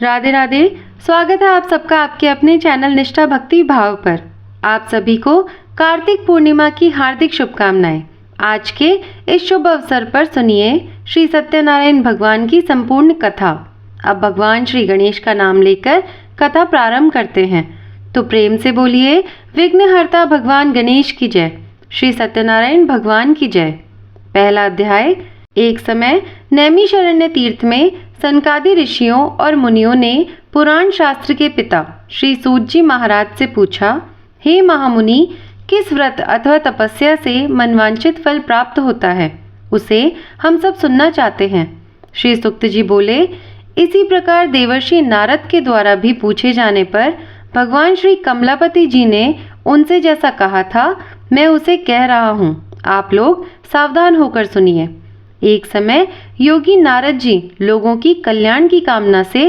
राधे राधे। स्वागत है आप सबका आपके अपने चैनल निष्ठा भक्ति भाव पर। आप सभी को कार्तिक पूर्णिमा की हार्दिक शुभकामनाएं। आज के इस शुभ अवसर पर सुनिए श्री सत्यनारायण भगवान की संपूर्ण कथा। अब भगवान श्री गणेश का नाम लेकर कथा प्रारंभ करते हैं, तो प्रेम से बोलिए विघ्नहर्ता भगवान गणेश की जय, श्री सत्यनारायण भगवान की जय। पहला अध्याय। एक समय नैमिषारण्य तीर्थ में सनकादि ऋषियों और मुनियों ने पुराण शास्त्र के पिता श्री सूत जी महाराज से पूछा, हे महामुनि, किस व्रत अथवा तपस्या से मनवांछित फल प्राप्त होता है, उसे हम सब सुनना चाहते हैं। श्री सूक्त जी बोले, इसी प्रकार देवर्षि नारद के द्वारा भी पूछे जाने पर भगवान श्री कमलापति जी ने उनसे जैसा कहा था, मैं उसे कह रहा हूँ, आप लोग सावधान होकर सुनिए। एक समय योगी नारद जी लोगों की कल्याण की कामना से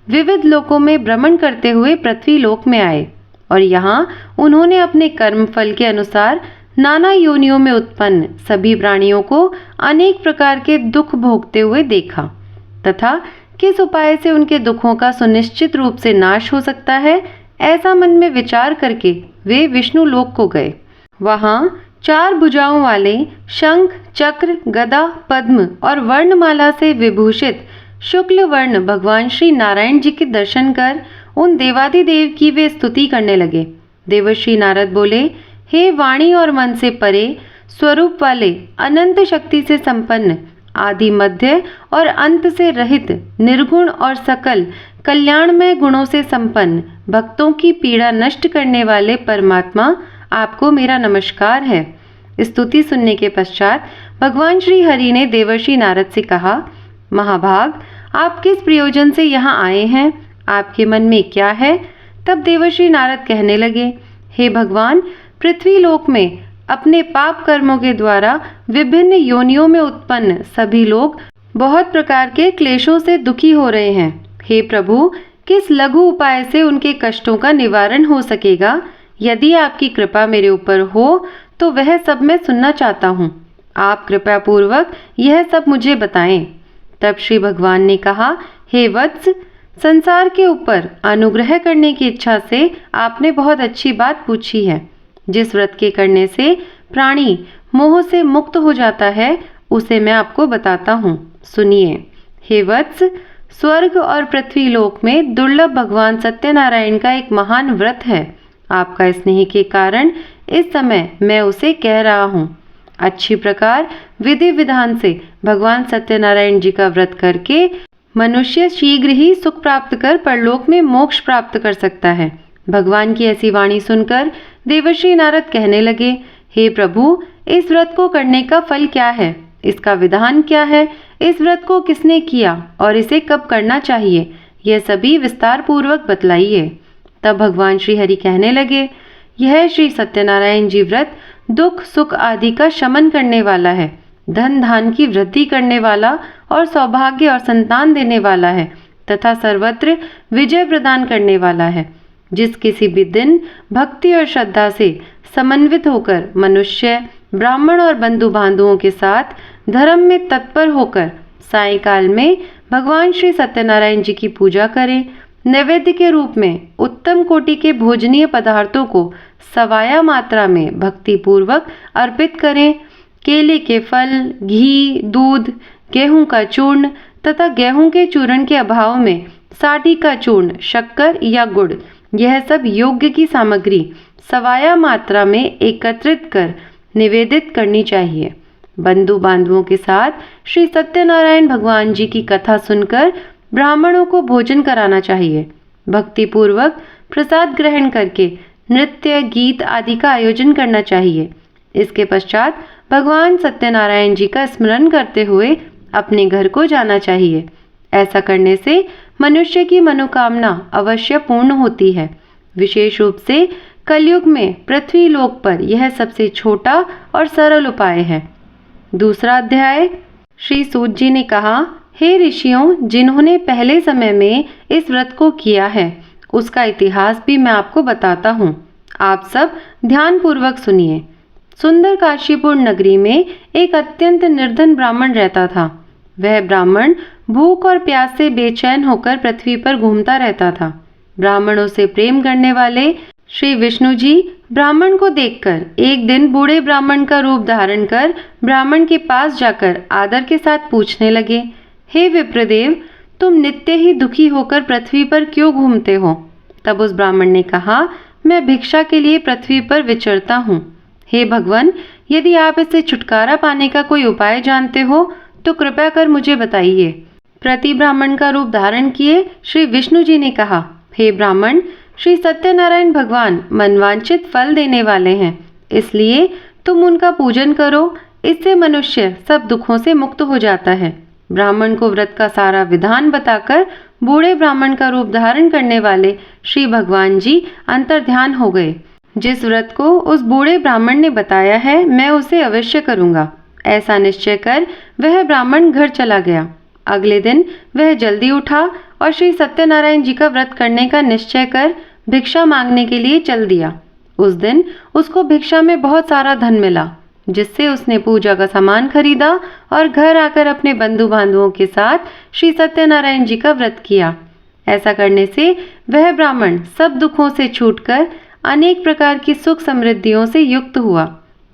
विविध लोकों में भ्रमण करते हुए पृथ्वी लोक में आए और यहाँ उन्होंने अपने कर्म फल के अनुसार नाना योनियों में उत्पन्न सभी प्राणियों को अनेक प्रकार के दुख भोगते हुए देखा तथा किस उपाय से उनके दुखों का सुनिश्चित रूप से नाश हो सकता है, ऐसा मन में विचार करके वे विष्णु लोक को गए। वहाँ 4 भुजाओं वाले शंख, चक्र, गदा, पद्म और वर्णमाला से विभूषित शुक्ल वर्ण भगवान श्री नारायण जी के दर्शन कर उन देवादिदेव की वे स्तुति करने लगे। देवर्षि नारद बोले, हे वाणी और मन से परे स्वरूप वाले, अनंत शक्ति से संपन्न, आदि मध्य और अंत से रहित, निर्गुण और सकल कल्याणमय गुणों से संपन्न, भक्तों की पीड़ा नष्ट करने वाले परमात्मा, आपको मेरा नमस्कार है। स्तुति सुनने के पश्चात भगवान श्री हरि ने देवर्षि नारद से कहा, महाभाग, आप किस प्रयोजन से यहाँ आए हैं, आपके मन में क्या है? तब देवर्षि नारद कहने लगे, हे भगवान, पृथ्वी लोक में अपने पाप कर्मों के द्वारा विभिन्न योनियों में उत्पन्न सभी लोग बहुत प्रकार के क्लेशों से दुखी हो रहे हैं। हे प्रभु, किस लघु उपाय से उनके कष्टों का निवारण हो सकेगा? यदि आपकी कृपा मेरे ऊपर हो तो वह सब मैं सुनना चाहता हूँ। आप कृपा पूर्वक यह सब मुझे बताएं। तब श्री भगवान ने कहा, हे वत्स, संसार के ऊपर अनुग्रह करने की इच्छा से आपने बहुत अच्छी बात पूछी है। जिस व्रत के करने से प्राणी मोह से मुक्त हो जाता है, उसे मैं आपको बताता हूँ, सुनिए। हे वत्स, स्वर्ग और पृथ्वी लोक में दुर्लभ भगवान सत्यनारायण का एक महान व्रत है। आपका स्नेह के कारण इस समय मैं उसे कह रहा हूँ। अच्छी प्रकार विधि विधान से भगवान सत्यनारायण जी का व्रत करके मनुष्य शीघ्र ही सुख प्राप्त कर परलोक में मोक्ष प्राप्त कर सकता है। भगवान की ऐसी वाणी सुनकर देवर्षि नारद कहने लगे, हे प्रभु, इस व्रत को करने का फल क्या है, इसका विधान क्या है, इस व्रत को किसने किया और इसे कब करना चाहिए, यह सभी विस्तार पूर्वक बतलाइए। तब भगवान श्री हरि कहने लगे, यह श्री सत्यनारायण जी व्रत दुख सुख आदि का शमन करने वाला है, धन धान की वृद्धि करने वाला और सौभाग्य और संतान देने वाला है तथा सर्वत्र विजय प्रदान करने वाला है। जिस किसी भी दिन भक्ति और श्रद्धा से समन्वित होकर मनुष्य ब्राह्मण और बंधु बांधुओं के साथ धर्म में तत्पर होकर सायंकाल में भगवान श्री सत्यनारायण जी की पूजा करे, नैवेद्य के रूप में उत्तम कोटि के भोजनीय पदार्थों को सवाया मात्रा में भक्ति पूर्वक अर्पित करें। केले के फल, घी, दूध, गेहूं का चूर्ण तथा गेहूं के चूर्ण के अभाव में साठी का चूर्ण, शक्कर या गुड़, यह सब योग्य की सामग्री सवाया मात्रा में एकत्रित कर निवेदित करनी चाहिए। बंधु बांधवों के साथ श्री सत्यनारायण भगवान जी की कथा सुनकर ब्राह्मणों को भोजन कराना चाहिए। भक्ति पूर्वक प्रसाद ग्रहण करके नृत्य गीत आदि का आयोजन करना चाहिए। इसके पश्चात भगवान सत्यनारायण जी का स्मरण करते हुए अपने घर को जाना चाहिए। ऐसा करने से मनुष्य की मनोकामना अवश्य पूर्ण होती है। विशेष रूप से कलयुग में पृथ्वी लोक पर यह सबसे छोटा और सरल उपाय है। दूसरा अध्याय। श्री सूत जी ने कहा, हे ऋषियों, जिन्होंने पहले समय में इस व्रत को किया है, उसका इतिहास भी मैं आपको बताता हूँ। आप सब ध्यान पूर्वक सुनिए। सुंदर काशीपुर नगरी में एक अत्यंत निर्धन ब्राह्मण रहता था। वह ब्राह्मण भूख और प्यास से बेचैन होकर पृथ्वी पर घूमता रहता था। ब्राह्मणों से प्रेम करने वाले श्री विष्णु जी ब्राह्मण को देखकर एक दिन बूढ़े ब्राह्मण का रूप धारण कर ब्राह्मण के पास जाकर आदर के साथ पूछने लगे, हे विप्रदेव, तुम नित्य ही दुखी होकर पृथ्वी पर क्यों घूमते हो? तब उस ब्राह्मण ने कहा, मैं भिक्षा के लिए पृथ्वी पर विचरता हूँ। हे भगवान, यदि आप इससे छुटकारा पाने का कोई उपाय जानते हो तो कृपया कर मुझे बताइए। प्रति ब्राह्मण का रूप धारण किए श्री विष्णु जी ने कहा, हे ब्राह्मण, श्री सत्यनारायण भगवान मनवांचित फल देने वाले हैं, इसलिए तुम उनका पूजन करो। इससे मनुष्य सब दुखों से मुक्त हो जाता है। ब्राह्मण को व्रत का सारा विधान बताकर बूढ़े ब्राह्मण का रूप धारण करने वाले श्री भगवान जी अंतर्ध्यान हो गए। जिस व्रत को उस बूढ़े ब्राह्मण ने बताया है, मैं उसे अवश्य करूंगा, ऐसा निश्चय कर वह ब्राह्मण घर चला गया। अगले दिन वह जल्दी उठा और श्री सत्यनारायण जी का व्रत करने का निश्चय कर भिक्षा मांगने के लिए चल दिया। उस दिन उसको भिक्षा में बहुत सारा धन मिला, जिससे उसने पूजा का सामान खरीदा और घर आकर अपने बंधु बांधवों के साथ श्री सत्यनारायण जी का व्रत किया। ऐसा करने से वह ब्राह्मण सब दुखों से छूटकर अनेक प्रकार की सुख समृद्धियों से युक्त हुआ।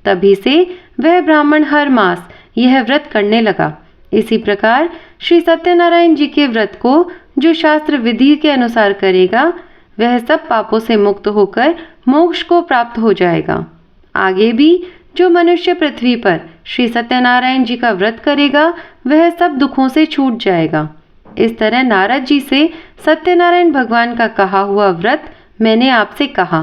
तभी से वह ब्राह्मण हर मास यह व्रत करने लगा। इसी प्रकार श्री सत्यनारायण जी के व्रत को जो शास्त्र विधि के अनुसार करेगा, वह सब पापों से मुक्त होकर मोक्ष को प्राप्त हो जाएगा। आगे भी जो मनुष्य पृथ्वी पर श्री सत्यनारायण जी का व्रत करेगा, वह सब दुखों से छूट जाएगा। इस तरह नारद जी से सत्यनारायण भगवान का कहा हुआ व्रत मैंने आपसे कहा।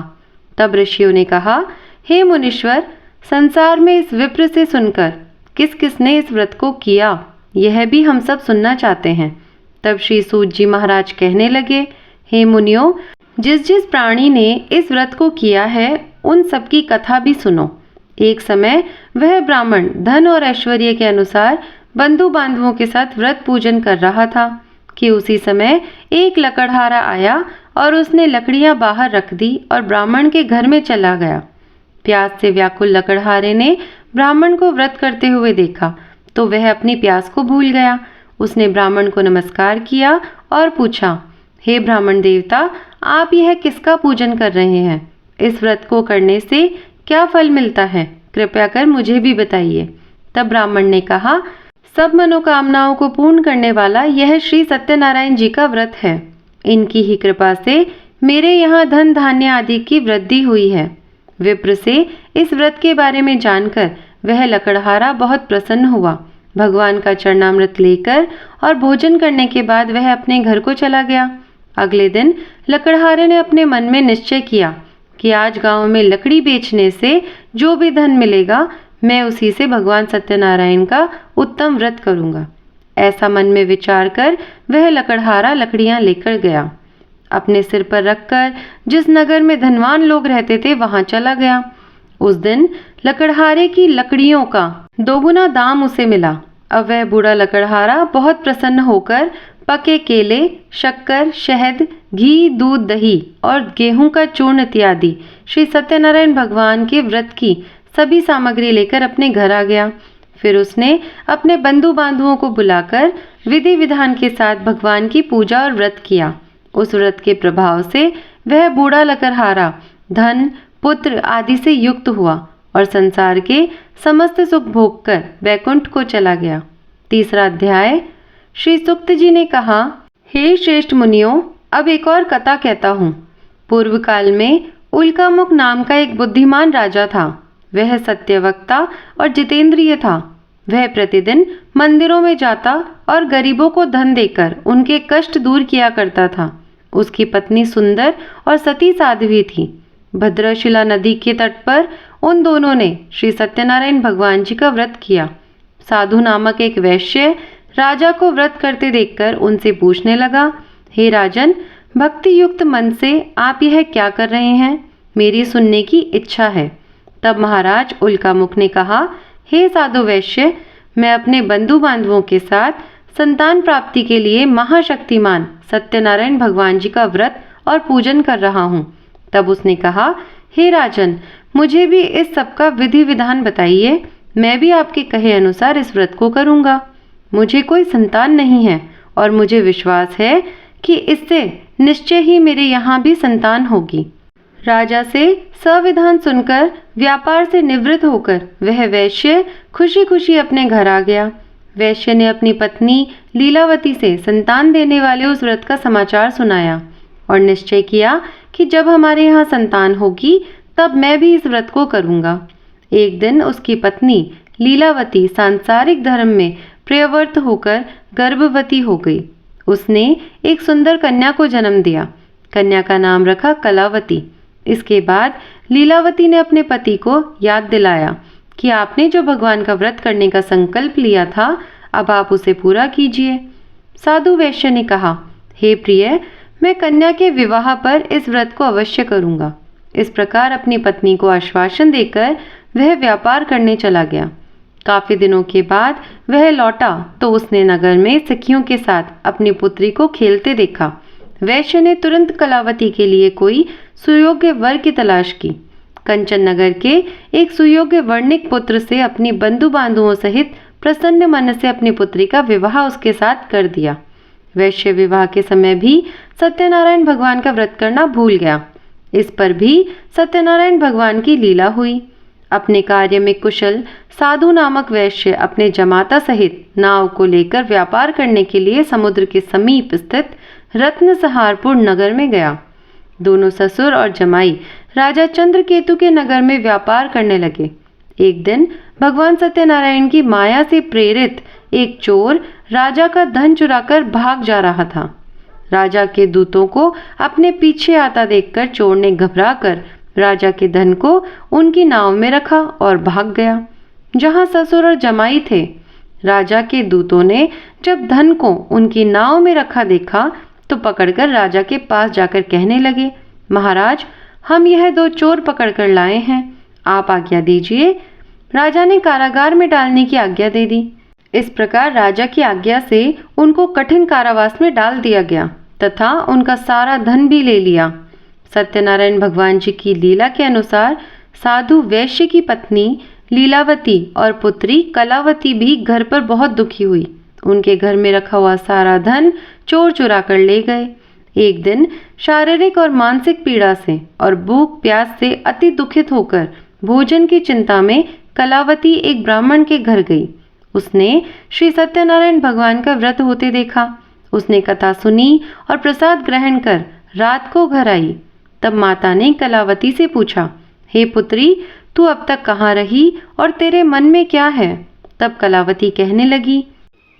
तब ऋषियों ने कहा, हे मुनीश्वर, संसार में इस विप्र से सुनकर किस किसने इस व्रत को किया, यह भी हम सब सुनना चाहते हैं। तब श्री सूत जी महाराज कहने लगे, हे मुनियों, जिस जिस प्राणी ने इस व्रत को किया है, उन सब की कथा भी सुनो। एक समय वह ब्राह्मण धन और ऐश्वर्य के अनुसार बंधु बांधवों के साथ व्रत पूजन कर रहा था कि उसी समय एक लकड़हारा आया और उसने लकड़ियां बाहर रख दी और ब्राह्मण के घर में चला गया। प्यास से व्याकुल लकड़हारे ने ब्राह्मण को व्रत करते हुए देखा तो वह अपनी प्यास को भूल गया। उसने ब्राह्मण को नमस्कार किया और पूछा, हे ब्राह्मण देवता, आप यह किसका पूजन कर रहे हैं? इस व्रत को करने से क्या फल मिलता है? कृपया कर मुझे भी बताइए। तब ब्राह्मण ने कहा, सब मनोकामनाओं को पूर्ण करने वाला यह श्री सत्यनारायण जी का व्रत है। इनकी ही कृपा से मेरे यहाँ धन धान्य आदि की वृद्धि हुई है। विप्र से इस व्रत के बारे में जानकर वह लकड़हारा बहुत प्रसन्न हुआ। भगवान का चरणामृत लेकर और भोजन करने के बाद वह अपने घर को चला गया। अगले दिन लकड़हारे ने अपने मन में निश्चय किया कि आज गांव में लकड़ी बेचने से जो भी धन मिलेगा, मैं उसी से भगवान सत्यनारायण का उत्तम व्रत करूंगा। ऐसा मन में विचार कर वह लकड़हारा लकड़ियां लेकर गया। अपने सिर पर रखकर जिस नगर में धनवान लोग रहते थे, वहां चला गया। उस दिन लकड़हारे की लकड़ियों का दोगुना दाम उसे मिला। अब वह बूढ़ा लकड़हारा बहुत प्रसन्न होकर पके केले, शक्कर, शहद, घी, दूध, दही और गेहूं का चूर्ण इत्यादि श्री सत्यनारायण भगवान के व्रत की सभी सामग्री लेकर अपने घर आ गया। फिर उसने अपने बंधु बांधवों को बुलाकर विधि विधान के साथ भगवान की पूजा और व्रत किया। उस व्रत के प्रभाव से वह बूढ़ा लकड़हारा धन, पुत्र आदि से युक्त हुआ और संसार के समस्त सुख भोग कर वैकुंठ को चला गया। तीसरा अध्याय। श्री सुक्त जी ने कहा, हे श्रेष्ठ मुनियों, अब एक और कथा कहता हूँ। पूर्व काल में उल्कामुख नाम का एक बुद्धिमान राजा था। वह सत्यवक्ता और जितेंद्रिय था। वह प्रतिदिन मंदिरों में जाता और गरीबों को धन देकर उनके कष्ट दूर किया करता था। उसकी पत्नी सुंदर और सती साध्वी थी। भद्रशिला नदी के तट पर उन दोनों ने श्री सत्यनारायण भगवान जी का व्रत किया। साधु नामक एक वैश्य राजा को व्रत करते देखकर उनसे पूछने लगा, हे राजन, भक्ति युक्त मन से आप यह क्या कर रहे हैं? मेरी सुनने की इच्छा है। तब महाराज उल्कामुख ने कहा, हे साधु वैश्य, मैं अपने बंधु बांधवों के साथ संतान प्राप्ति के लिए महाशक्तिमान सत्यनारायण भगवान जी का व्रत और पूजन कर रहा हूँ। तब उसने कहा, हे राजन, मुझे भी इस सब का विधि विधान बताइए। मैं भी आपके कहे अनुसार इस व्रत को करूँगा। मुझे कोई संतान नहीं है और मुझे विश्वास है कि इससे निश्चय ही मेरे यहाँ भी संतान होगी। राजा से संविधान सुनकर व्यापार से निवृत्त होकर वह वैश्य खुशी खुशी अपने घर आ गया। वैश्य ने अपनी पत्नी लीलावती से संतान देने वाले उस व्रत का समाचार सुनाया और निश्चय किया कि जब हमारे यहाँ संतान होगी तब मैं भी इस व्रत को करूँगा। एक दिन उसकी पत्नी लीलावती सांसारिक धर्म में प्रवृत्त होकर गर्भवती हो गई। उसने एक सुंदर कन्या को जन्म दिया। कन्या का नाम रखा कलावती। इसके बाद लीलावती ने अपने पति को याद दिलाया कि आपने जो भगवान का व्रत करने का संकल्प लिया था, अब आप उसे पूरा कीजिए। साधु वैश्य ने कहा, हे प्रिय, मैं कन्या के विवाह पर इस व्रत को अवश्य करूंगा। इस प्रकार अपनी पत्नी को आश्वासन देकर वह व्यापार करने चला गया। काफी दिनों के बाद वह लौटा तो उसने नगर में सखियों के साथ अपनी पुत्री को खेलते देखा। वैश्य ने तुरंत कलावती के लिए कोई सुयोग्य वर की तलाश की। कंचन नगर के एक सुयोग्य वर्णिक पुत्र से अपनी बंधु बांधुओं सहित प्रसन्न मन से अपनी पुत्री का विवाह उसके साथ कर दिया। वैश्य विवाह के समय भी सत्यनारायण भगवान का व्रत करना भूल गया। इस पर भी सत्यनारायण भगवान की लीला हुई। अपने कार्य में कुशल साधु नामक वैश्य अपने जमाता सहित नाव को लेकर व्यापार करने के लिए समुद्र के समीप स्थित रत्नसहारपुर नगर में गया। दोनों ससुर और जमाई राजा चंद्रकेतु के नगर में व्यापार करने लगे। एक दिन भगवान सत्यनारायण की माया से प्रेरित एक चोर राजा का धन चुराकर भाग जा रहा था। राजा के दूतों को अपने पीछे आता देखकर चोर ने घबराकर राजा के धन को उनकी नाव में रखा और भाग गया। जहां ससुर और जमाई थे, राजा के दूतों ने जब धन को उनकी नाव में रखा देखा तो पकड़कर राजा के पास जाकर कहने लगे, महाराज, हम यह दो चोर पकड़कर लाए हैं, आप आज्ञा दीजिए। राजा ने कारागार में डालने की आज्ञा दे दी। इस प्रकार राजा की आज्ञा से उनको कठिन कारावास में डाल दिया गया तथा उनका सारा धन भी ले लिया। सत्यनारायण भगवान जी की लीला के अनुसार साधु वैश्य की पत्नी लीलावती और पुत्री कलावती भी घर पर बहुत दुखी हुई। उनके घर में रखा हुआ सारा धन चोर चुरा कर ले गए। एक दिन शारीरिक और मानसिक पीड़ा से और भूख प्यास से अति दुखित होकर भोजन की चिंता में कलावती एक ब्राह्मण के घर गई। उसने श्री सत्यनारायण भगवान का व्रत होते देखा। उसने कथा सुनी और प्रसाद ग्रहण कर रात को घर आई। तब माता ने कलावती से पूछा, हे पुत्री, तू अब तक कहाँ रही और तेरे मन में क्या है? तब कलावती कहने लगी,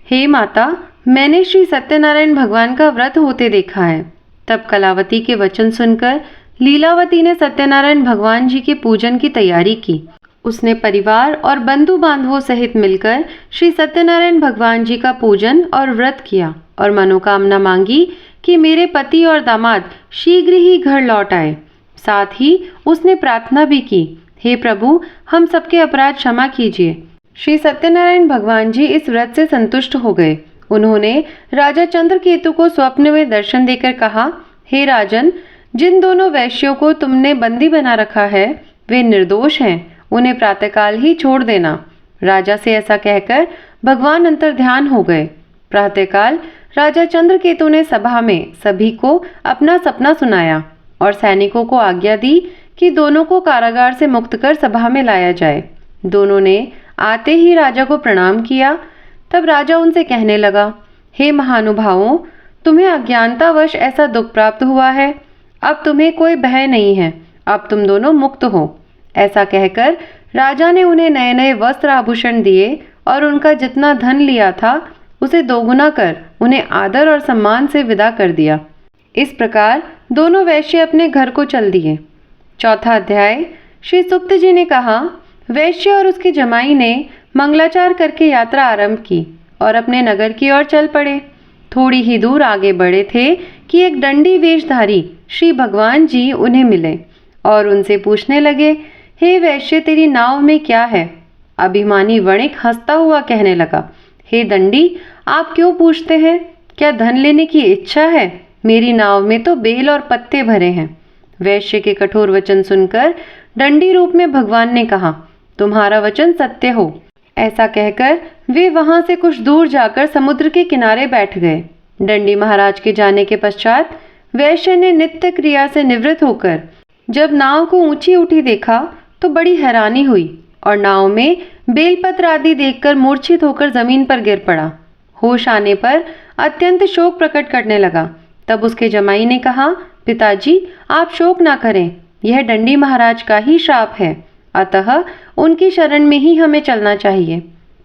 हे माता, मैंने श्री सत्यनारायण भगवान का व्रत होते देखा है। तब कलावती के वचन सुनकर लीलावती ने सत्यनारायण भगवान जी के पूजन की तैयारी की। उसने परिवार और बंधु बांधवों सहित मिलकर श्री सत्यनारायण भगवान जी का पूजन और व्रत किया और मनोकामना मांगी कि मेरे पति और दामाद शीघ्र ही घर लौट आए। साथ ही उसने प्रार्थना भी की, हे प्रभु, हम सबके अपराध क्षमा कीजिए। श्री सत्यनारायण भगवान जी इस व्रत से संतुष्ट हो गए। उन्होंने राजा चंद्रकेतु को स्वप्न में दर्शन देकर कहा, हे राजन, जिन दोनों वैश्यों को तुमने बंदी बना रखा है वे निर्दोष हैं, उन्हें प्रातःकाल ही छोड़ देना। राजा से ऐसा कहकर भगवान अंतर्ध्यान हो गए। प्रातःकाल राजा चंद्रकेतु ने सभा में सभी को अपना सपना सुनाया और सैनिकों को आज्ञा दी कि दोनों को कारागार से मुक्त कर सभा में लाया जाए। दोनों ने आते ही राजा को प्रणाम किया। तब राजा उनसे कहने लगा, हे महानुभावों, तुम्हें अज्ञानतावश ऐसा दुख प्राप्त हुआ है। अब तुम्हें कोई भय नहीं है, अब तुम दोनों मुक्त हो। ऐसा कहकर राजा ने उन्हें नए नए वस्त्र आभूषण दिए और उनका जितना धन लिया था उसे दोगुना कर उन्हें आदर और सम्मान से विदा कर दिया। इस प्रकार दोनों वैश्य अपने घर को चल दिए। चौथा अध्याय। श्री सुक्त जी ने कहा, वैश्य और उसके जमाई ने मंगलाचार करके यात्रा आरंभ की और अपने नगर की ओर चल पड़े। थोड़ी ही दूर आगे बढ़े थे कि एक दंडी वेशधारी श्री भगवान जी उन्हें मिले और उनसे पूछने लगे, हे वैश्य, तेरी नाव में क्या है? अभिमानी वणिक हंसता हुआ कहने लगा, हे दंडी, आप क्यों पूछते हैं? क्या धन लेने की इच्छा है? मेरी नाव में तो बेल और पत्ते भरे हैं। वैश्य के कठोर वचन सुनकर दंडी रूप में भगवान ने कहा, तुम्हारा वचन सत्य हो। ऐसा कहकर वे वहां से कुछ दूर जाकर समुद्र के किनारे बैठ गए। दंडी महाराज के जाने के पश्चात वैश्य ने नित्य क्रिया से निवृत्त होकर जब नाव को ऊंची उठी देखा तो बड़ी हैरानी हुई और नाव में बेलपत्र आदि देखकर मूर्छित होकर जमीन पर गिर पड़ा। होश आने पर अत्यंत शोक प्रकट करने लगा। तब उसके जमाई ने कहा, पिताजी आप शोक ना करें, यह दंडी महाराज का ही श्राप है, अतः उनकी शरण में ही हमें चलना चाहिए,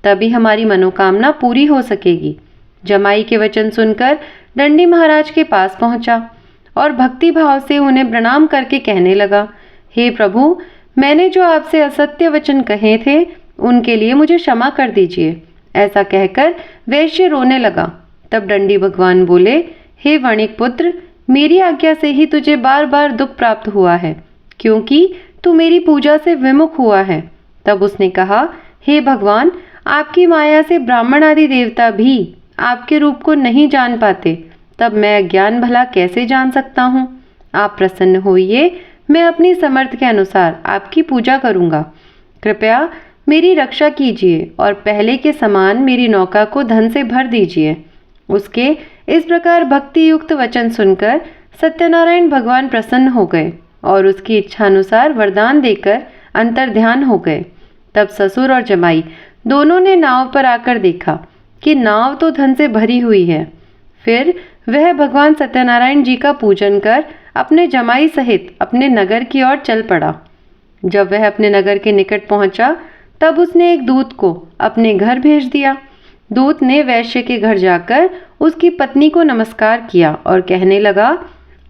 तभी हमारी मनोकामना पूरी हो सकेगी। जमाई के वचन सुनकर दंडी महाराज के पास पहुंचा और भक्ति भाव से उन्हें प्रणाम करके कहने लगा, हे प्रभु, मैंने जो आपसे असत्य वचन कहे थे उनके लिए मुझे क्षमा कर दीजिए। ऐसा कहकर वैश्य रोने लगा। तब दंडी भगवान बोले, हे वणिक पुत्र, मेरी आज्ञा से ही तुझे बार बार दुख प्राप्त हुआ है, क्योंकि तू मेरी पूजा से विमुख हुआ है। तब उसने कहा, हे भगवान, आपकी माया से ब्राह्मण आदि देवता भी आपके रूप को नहीं जान पाते, तब मैं अज्ञान भला कैसे जान सकता हूँ। आप प्रसन्न होइए, मैं अपनी समर्थ के अनुसार आपकी पूजा करूँगा। कृपया मेरी रक्षा कीजिए और पहले के समान मेरी नौका को धन से भर दीजिए। उसके इस प्रकार भक्ति युक्त वचन सुनकर सत्यनारायण भगवान प्रसन्न हो गए और उसकी इच्छानुसार वरदान देकर अंतर्ध्यान हो गए। तब ससुर और जमाई दोनों ने नाव पर आकर देखा कि नाव तो धन से भरी हुई है। फिर वह भगवान सत्यनारायण जी का पूजन कर अपने जमाई सहित अपने नगर की ओर चल पड़ा। जब वह अपने नगर के निकट पहुंचा तब उसने एक दूत को अपने घर भेज दिया। दूत ने वैश्य के घर जाकर उसकी पत्नी को नमस्कार किया और कहने लगा,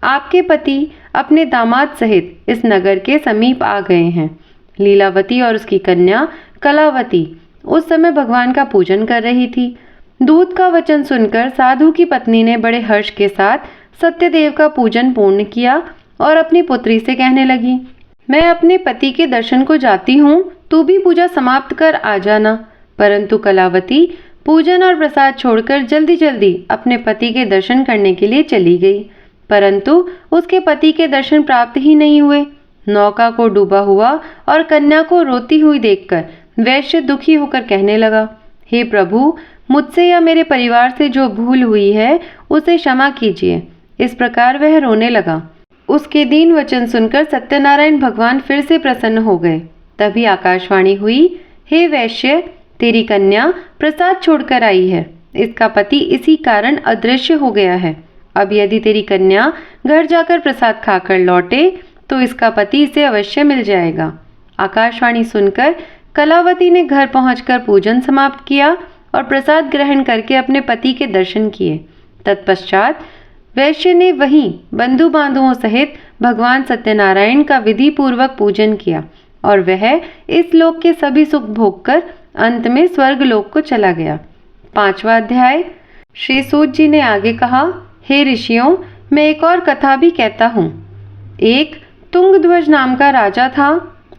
आपके पति अपने दामाद सहित इस नगर के समीप आ गए हैं। लीलावती और उसकी कन्या कलावती उस समय भगवान का पूजन कर रही थी। दूत का वचन सुनकर साधु की पत्नी ने बड़े हर्ष के साथ सत्यदेव का पूजन पूर्ण किया और अपनी पुत्री से कहने लगी, मैं अपने पति के दर्शन को जाती हूँ, तू भी पूजा समाप्त कर आ जाना। परंतु कलावती पूजन और प्रसाद छोड़कर जल्दी जल्दी अपने पति के दर्शन करने के लिए चली गई, परंतु उसके पति के दर्शन प्राप्त ही नहीं हुए। नौका को डूबा हुआ और कन्या को रोती हुई देखकर वैश्य दुखी होकर कहने लगा, हे प्रभु, मुझसे या मेरे परिवार से जो भूल हुई है उसे क्षमा कीजिए। इस प्रकार वह रोने लगा। उसके दीन वचन सुनकर सत्यनारायण भगवान फिर से प्रसन्न हो गए। तभी आकाशवाणी हुई, हे वैश्य, तेरी कन्या प्रसाद छोड़कर आई है, इसका पति इसी कारण अदृश्य हो गया है। अब यदि तेरी कन्या घर जाकर प्रसाद खाकर लौटे तो इसका पति इसे अवश्य मिल जाएगा। आकाशवाणी सुनकर कलावती ने घर पहुंचकर पूजन समाप्त किया और प्रसाद ग्रहण करके अपने पति के दर्शन किए। तत्पश्चात वैश्य ने वहीं बंधु बांधुओं सहित भगवान सत्यनारायण का विधि पूर्वक पूजन किया और वह इस लोक के सभी सुख भोग कर अंत में स्वर्ग लोक को चला गया। 5वां अध्याय। श्री सूत जी ने आगे कहा, हे ऋषियों, मैं एक और कथा भी कहता हूँ। एक तुंगध्वज नाम का राजा था।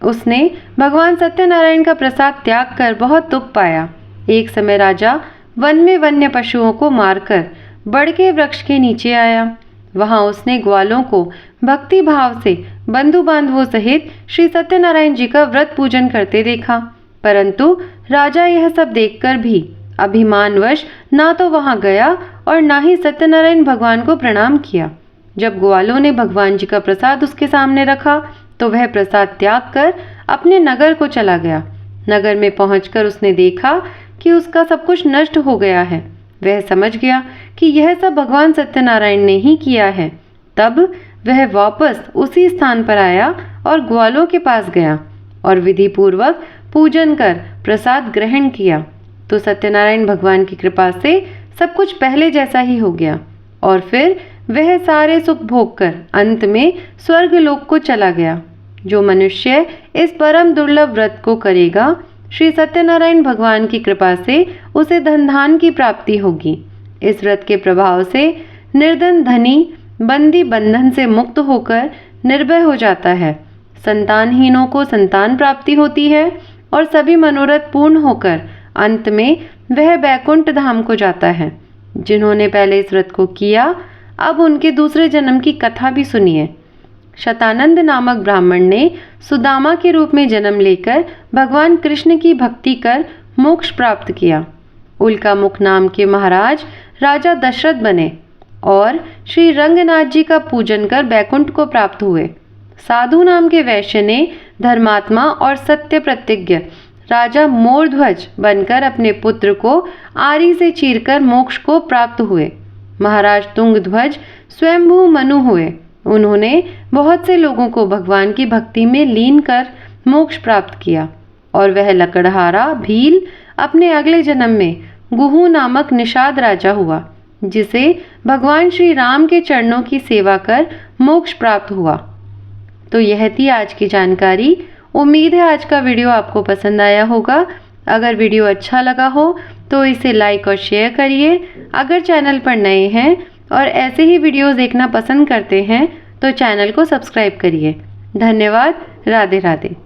उसने भगवान सत्यनारायण का प्रसाद त्याग कर बहुत दुख पाया। एक समय राजा वन में वन्य पशुओं को मारकर बड़ के वृक्ष के नीचे आया। वहां उसने ग्वालों को भक्ति भाव से बंधु बांधवों सहित श्री सत्यनारायण जी का व्रत पूजन करते देखा, परंतु राजा यह सब देखकर भी अभिमानवश ना तो वहां गया और ना ही सत्यनारायण भगवान को प्रणाम किया। जब ग्वालों ने भगवान जी का प्रसाद उसके सामने रखा तो वह प्रसाद त्याग कर अपने नगर को चला गया। नगर में पहुंचकर उसने देखा कि उसका सब कुछ नष्ट हो गया है। वह समझ गया कि यह सब भगवान सत्यनारायण ने ही किया है। तब वह वापस उसी स्थान पर आया और ग्वालों के पास गया और विधि पूर्वक पूजन कर प्रसाद ग्रहण किया तो सत्यनारायण भगवान की कृपा से सब कुछ पहले जैसा ही हो गया और फिर वह सारे सुख भोग कर अंत में स्वर्ग लोक को चला गया। जो मनुष्य इस परम दुर्लभ व्रत को करेगा, श्री सत्यनारायण भगवान की कृपा से उसे धन धान की प्राप्ति होगी। इस व्रत के प्रभाव से निर्धन धनी बंदी बंधन से मुक्त होकर निर्भय हो जाता है। संतानहीनों को संतान प्राप्ति होती है और सभी मनोरथ पूर्ण होकर अंत में वह बैकुंठ धाम को जाता है। जिन्होंने पहले इस व्रत को किया, अब उनके दूसरे जन्म की कथा भी सुनिए। शतानंद नामक ब्राह्मण ने सुदामा के रूप में जन्म लेकर भगवान कृष्ण की भक्ति कर मोक्ष प्राप्त किया। उल्का मुख नाम के महाराज राजा दशरथ बने और श्री रंगनाथ जी का पूजन कर बैकुंठ को प्राप्त हुए। साधु नाम के वैश्य ने धर्मात्मा और सत्य प्रतिज्ञ राजा मोरध्वज बनकर अपने पुत्र को आरी से चीरकर मोक्ष को प्राप्त हुए। महाराज तुंगध्वज स्वयंभू मनु हुए। उन्होंने बहुत से लोगों को भगवान की भक्ति में लीन कर मोक्ष प्राप्त किया और वह लकड़हारा भील अपने अगले जन्म में गुहू नामक निषाद राजा हुआ, जिसे भगवान श्री राम के चरणों की सेवा कर मोक्ष प्राप्त हुआ। तो यह थी आज की जानकारी। उम्मीद है आज का वीडियो आपको पसंद आया होगा। अगर वीडियो अच्छा लगा हो तो इसे लाइक और शेयर करिए। अगर चैनल पर नए हैं और ऐसे ही वीडियोस देखना पसंद करते हैं तो चैनल को सब्सक्राइब करिए। धन्यवाद। राधे राधे।